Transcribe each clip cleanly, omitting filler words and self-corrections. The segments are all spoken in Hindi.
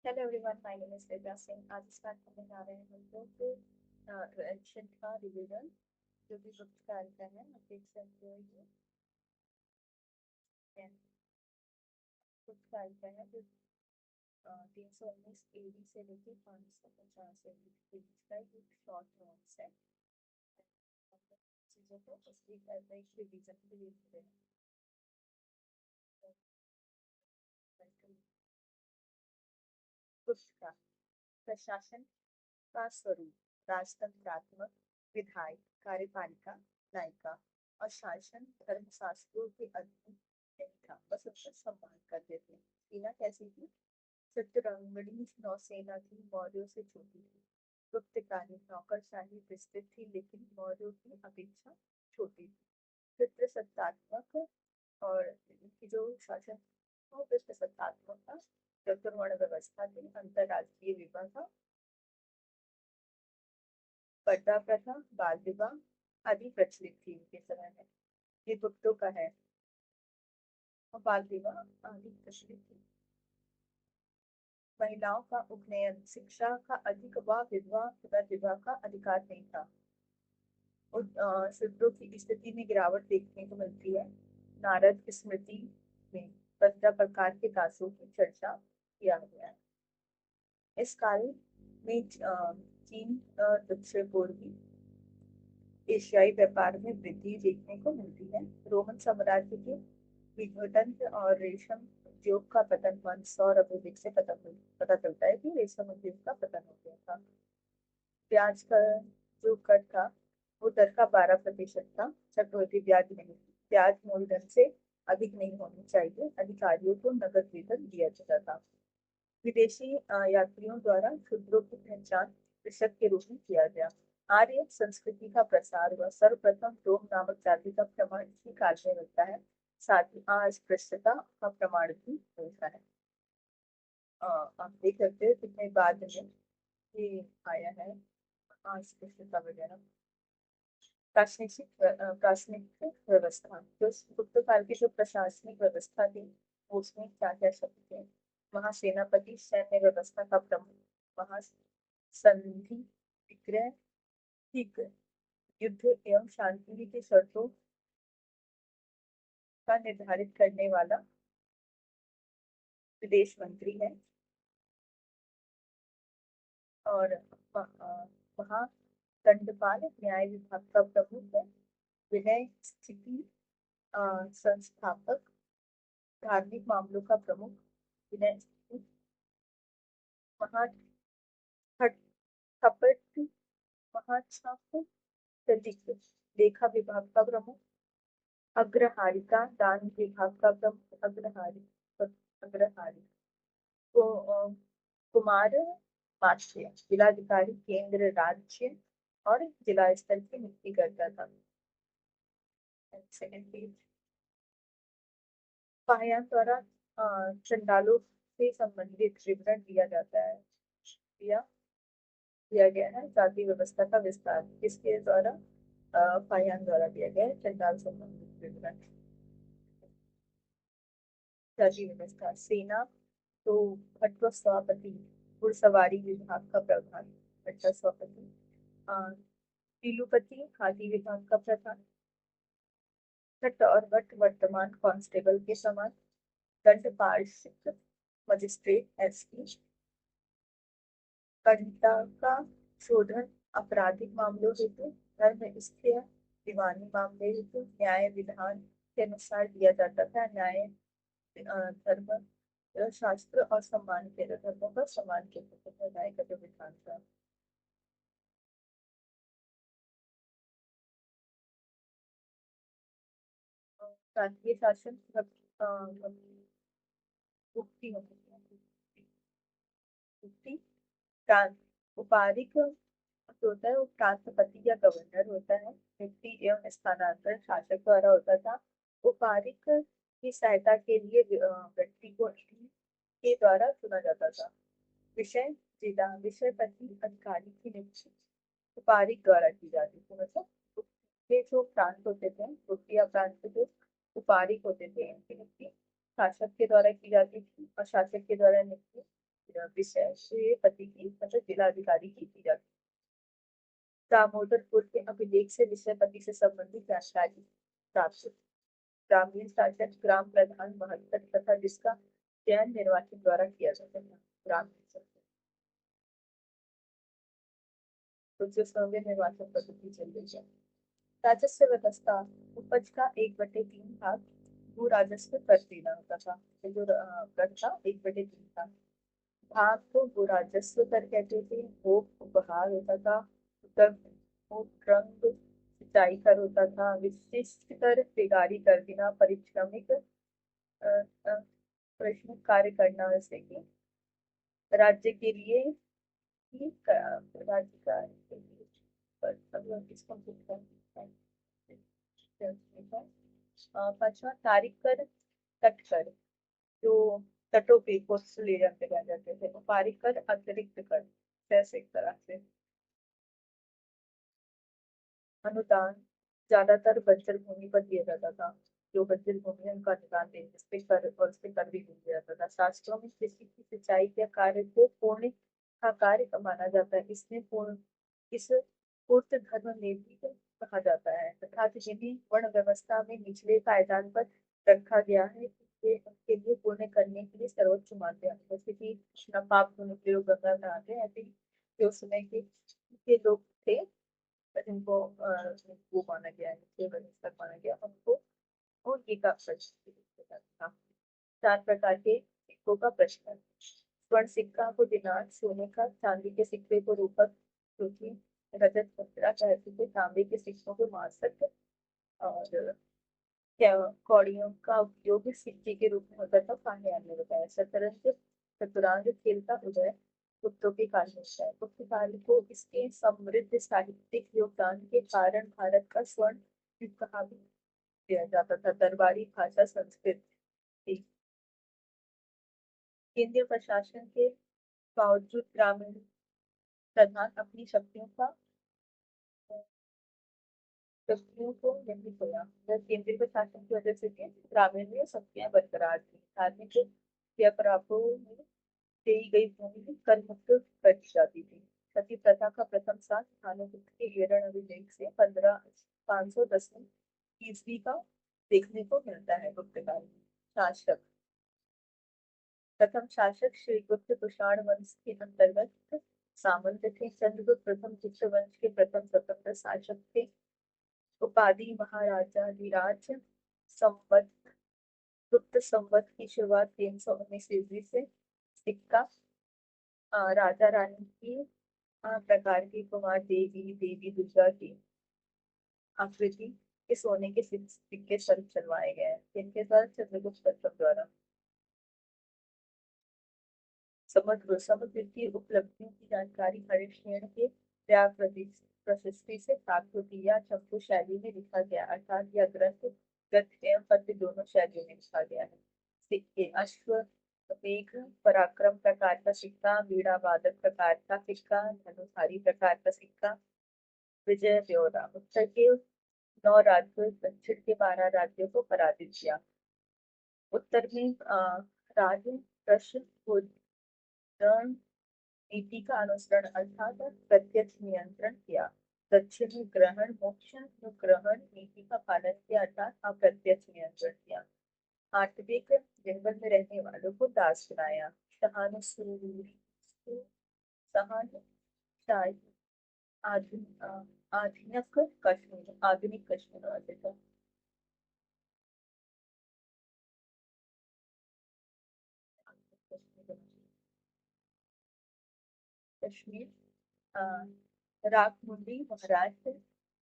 Hello everyone, my name is Divya Singh. आज स्टार्ट करने जा रहे हैं हम लोग एंशिएंट का रिवीजन, जो कि गुप्त काल का है। आप देख सकते हो ये गुप्त काल का है, जो 319 AD से लेकर 550 AD के बीच का एक शॉर्ट नोट्स है। हम लोग चीज़ों को उसकी एक रिवीजन के लिए लिखते हैं। गुप्त काल प्रशासन का स्वरूप राजतंत्रात्मक, विधायी, कार्यपालिका, न्यायिका और शासन धर्मशास्त्रों के अधीन नहीं था। बस उसका सम्मान करते थे। सेना कैसी थी? चित्तरंगड़ी नौसेना थी, मौर्यों से छोटी थी। गुप्तकालीन नौकरशाही विस्तृत थी, लेकिन मौर्यों की अपेक्षा छोटी थी। पितृसत्तात्मक और इनकी जो शासन वो पितृसत्तात्मक था। चतुर्वर्ण व्यवस्था थी, अंतरराष्ट्रीय विवाह था, पर्दा प्रथा, बाल विवाह आदि प्रचलित थी उनके समय में। ये गुप्तों का है। और बाल विवाह आदि प्रचलित थी। महिलाओं का उपनयन, शिक्षा का अधिक व विधवा विवाह का अधिकार नहीं था। शूद्रों की स्थिति में गिरावट देखने को मिलती है। नारद स्मृति में 15 प्रकार के दासों की चर्चा किया गया है। इस काल में चीन दक्षिण पूर्वी एशियाई व्यापार में वृद्धि देखने को मिलती है। रोमन साम्राज्य के विघटन और रेशम उद्योग का पतन 100 अरब से पता चलता है कि रेशम उद्योग का पतन हो गया था। ब्याज का जो कर था वो दर का 12% था। चक्रवृद्धि ब्याज नहीं, ब्याज मूलधन से अधिक नहीं होनी चाहिए। अधिकारियों को नगद वेतन दिया जाता था। विदेशी यात्रियों द्वारा शूद्रों की पहचान कृषक के रूप में किया गया। आर्य संस्कृति का प्रसार हुआ। सर्वप्रथम रोम नामक जाति का प्रमाण इसी काल में मिलता है। साथ ही अस्पृश्यता का प्रमाण भी मिलता है। आप देख सकते हो कितने बाद में ये आया है अस्पृश्यता वगैरह। प्राथमिक व्यवस्था, जो गुप्त काल की जो प्रशासनिक व्यवस्था थी उसमें क्या क्या शब्द थे? महासेनापति सैन्य व्यवस्था का प्रमुख। महासंधि विग्रह ठीक युद्ध एवं शांति की शर्तों का निर्धारित करने वाला विदेश मंत्री है। और वहाँ दंडपाल न्याय विभाग का प्रमुख है। विनय स्थिति संस्थापक, धार्मिक मामलों का प्रमुख। विनय स्थिति महाखपट, महाछाप, लेखा विभाग का प्रमुख। अग्रहारिका दान विभाग का प्रमुख। अग्रहारी को कुमार मात्स्य जिलाधिकारी केंद्र राज्य और जिला स्तर की नियुक्ति करता था। Second page. पाया द्वारा चंडालों से संबंधित विवरण दिया जाता है। दिया दिया गया है। जाति व्यवस्था का विस्तार किसके द्वारा? पायन द्वारा दिया गया है। चंडाल संबंधित विवरण। जाति व्यवस्था सेना तो भट्टस्वापति घुड़सवारी विभाग का प्रधान। भट्टस्वापति पीलूपति हाथी विभाग का प्रधान। भट्ट और भट्ट वर्तमान कांस्टेबल के समान। दंड पार्षद मजिस्ट्रेट एसपी। कर्ता का शोधन आपराधिक मामलों हेतु। धर्म स्थैर्य दीवानी मामले हेतु न्याय विधान के अनुसार दिया जाता था। न्याय धर्म शास्त्र और सम्मान के धर्मों का सम्मान के न्याय का जो विधान था। प्रांतीय शासन मुक्ति होती है। मुक्ति प्रांत उपाधिक जो होता है वो प्रांतपति या गवर्नर होता है। नियुक्ति एवं स्थानांतरण शासक द्वारा होता था। उपाधिक की सहायता के लिए व्यक्ति को इन्हीं के द्वारा चुना जाता था। विषय जिला विषय पति अधिकारी की नियुक्ति उपाधिक द्वारा की जाती थी। मतलब ये जो प्रांत होते थे, द्वितीय प्रांत के जो उपाधिक होते थे, इनकी नियुक्ति शासक के द्वारा की जाती थी और शासक के द्वारा नियुक्ति विषय श्रेयपति की मतलब जिलाधिकारी की थी जाती। दामोदरपुर के अभिलेख से विषयपति से संबंधित जानकारी प्राप्त। ग्रामीण शासक ग्राम प्रधान महत्व तथा जिसका चयन निर्वाचन द्वारा किया जाता था। ग्रामीण शासक तो जिस तरह निर्वाचन पद्धति चल रही है। राजस्व व्यवस्था उपज का 1/3 भाग भू राजस्व कर देना होता था। ये जो कर था 1/3 था। भाग को भू राजस्व कर कहते थे। भोग उपहार होता था। रंग सिंचाई कर होता था। विशिष्ट कर बेगारी कर देना। परिश्रमिक प्रश्न कार्य करना जैसे कि राज्य के लिए ही राज्य का अब इसको पांचवा तारिक कर तट कर जो तटों पे कोस्टल एरिया पे रह जाते थे। व्यापारिक कर अतिरिक्त कर जैसे एक तरह से। अनुदान ज्यादातर बंजर भूमि पर दिया जाता था। जो बंजर भूमि है उनका अनुदान दे जिसपे कर और उस पे कर भी दिया जाता था। शास्त्रों में कृषि की सिंचाई के कार्य को पुण्य का कार्य माना जाता है। इसमें पूर्ण इस पूर्ण धर्म में भी कहा जाता है तथा जिन्हें वर्ण व्यवस्था में निचले पायदान पर रखा गया है इसके उनके लिए पुण्य करने के लिए सर्वोच्च मानते हैं। जैसे कि कृष्ण पाप पुण्य के लोग गंगा में आते हैं ऐसे ही जो समय के लोग थे जिनको वो माना गया है तक माना गया उनको और ये का प्रश्न था। 4 प्रकार के सिक्कों का प्रश्न। स्वर्ण सिक्का को दिनार सोने का। चांदी के सिक्के को रूपक क्योंकि रजत मुद्रा कहते थे। तांबे के सिक्कों को मासक और कौड़ियों का उपयोग सिक्के के रूप में होता था। पाणियान ने बताया। शतरंज चतुरांग खेल का उदय गुप्तों के काल में हुआ है। गुप्त काल को इसके समृद्ध साहित्यिक योगदान के कारण भारत का स्वर्ण युग कहा भी दिया जाता था। दरबारी भाषा संस्कृत थी। केंद्रीय प्रशासन के बावजूद ग्रामीण प्रधान अपनी शक्तियों को नहीं खोया। केंद्रीय प्रशासन की वजह से ग्रामीण में शक्तियां बरकरार थी। धार्मिक क्रियाकलापों में दी गई भूमि कर मुक्त कर दी जाती थी। सती प्रथा का प्रथम साथ भानुगुप्त के विवरण अभिलेख से 510 ईस्वी का देखने को मिलता है। गुप्त काल में शासक प्रथम शासक श्रीगुप्त कुषाण वंश के अंतर्गत सामंत थे। चंद्रगुप्त प्रथम गुप्त वंश के प्रथम स्वतंत्र शासक थे। उपाधि महाराजा धीराज संवत गुप्त संवत की शुरुआत 319 ईस्वी से। सिक्का राजा रानी की प्रकार की कुमार देवी देवी दुर्गा की आकृति के सोने के सिक्के चलवाए गए हैं। इनके द्वारा चंद्रगुप्त प्रथम द्वारा समुद्र समुद्र की उपलब्धियों की जानकारी हरिश्चंद्र के त्याग प्रशस्ति से प्राप्त होती है। चंपू शैली में लिखा गया अर्थात यह ग्रंथ गद्य एवं पद्य दोनों शैलियों में लिखा गया है। सिक्के अश्व वेग पराक्रम प्रकार का सिक्का। वीणा वादक प्रकार का सिक्का। धनुधारी प्रकार का सिक्का। विजय ब्योरा उत्तर के 9 राज्यों दक्षिण के 12 राज्यों को पराजित किया। उत्तर में राज प्रश्न नीति का अनुसरण अर्थात प्रत्यक्ष नियंत्रण किया। दक्षिण में ग्रहण मोक्ष ग्रहण नीति का पालन किया अर्थात अप्रत्यक्ष नियंत्रण किया। आत्विक जंगल में रहने वालों को दास बनाया। सहानुसूरी सहनशाही आधुनिक कश्मीर वाले का कश्मीर रागमुंडी महाराष्ट्र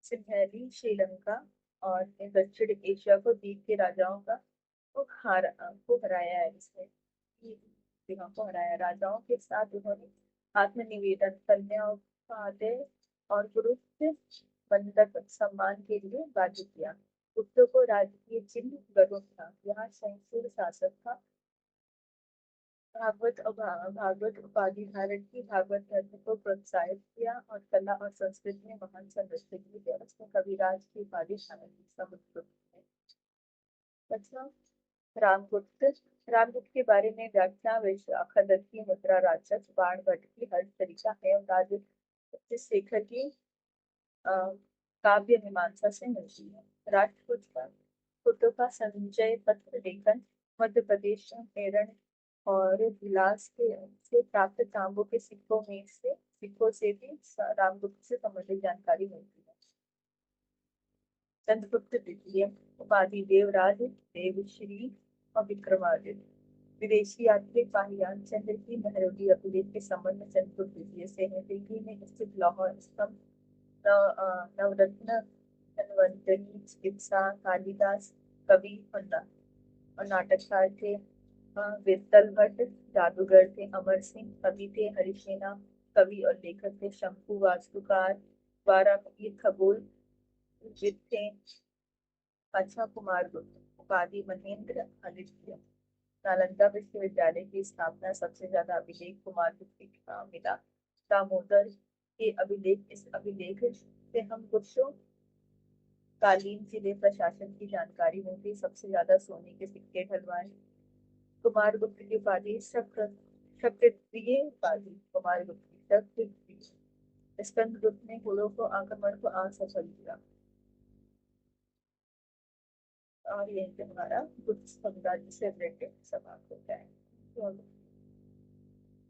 सिंहली श्रीलंका और दक्षिण एशिया को द्वीप के राजाओं का को हराया है। इसने को हराया। राजाओं के साथ उन्होंने आत्मनिवेदन कन्याओं का आदर और गुरु बंधक सम्मान के लिए बाध्य किया। गुप्तों को राजकीय चिन्ह गरुड़ था। यहाँ संसूर शासक था। भागवत उपाधि धारण की। भागवत धर्म को प्रोत्साहित किया और कला और संस्कृति में महान संरक्षक की व्यवस्था कविराज की उपाधि शामिल थी। समुद्र बचा रामगुप्त रामगुप्त के बारे में व्याख्या विशाखादत्त की मुद्रा राक्षस बाणभट्ट की हस्तरिका एवं राजपूत शेखर की अ, काव्य मीमांसा से मिलती है। राजपूत का कुतुब का संजय पत्र लेखन मध्य प्रदेश में मेरठ और बिलास के से प्राप्त तांबों के सिक्कों से भी रामगुप्त से संबंधित जानकारी मिलती है। चंद्रगुप्त द्वितीय उपाधि देवराज देवश्री और विक्रमादित्य। विदेशी यात्री पाहियान चंद्र की महरौली अभिलेख के संबंध में चंद्रगुप्त द्वितीय से है। दिल्ली में स्थित लाहौर स्तंभ नवरत्न धन्वंतरी चिकित्सा कालिदास कवि और नाटककार थे। वित्तल भट्ट जादूगर थे। अमर सिंह कवि थे। हरिसेना कवि और लेखक थे। शंकु वास्तुकार बारहवीं खगोल विद थे। अच्छा कुमार गुप्त उपाधि महेंद्र आदित्य। नालंदा विश्वविद्यालय की स्थापना सबसे ज्यादा अभिलेख कुमार गुप्त का मिला। दामोदर के अभिलेख इस अभिलेख से हम कुछ कालीन जिले प्रशासन की जानकारी मिलती। सबसे ज्यादा सोने के सिक्के ढलवाए। कुमार गुप्त की उपाधि क्षत्रिय उपाधि कुमार गुप्त की क्षत्रिय। स्कंदगुप्त ने घोड़ों को आक्रमण को असफल किया। और यही पे हमारा गुप्त साम्राज्य से रिलेटेड समाप्त होता है। तो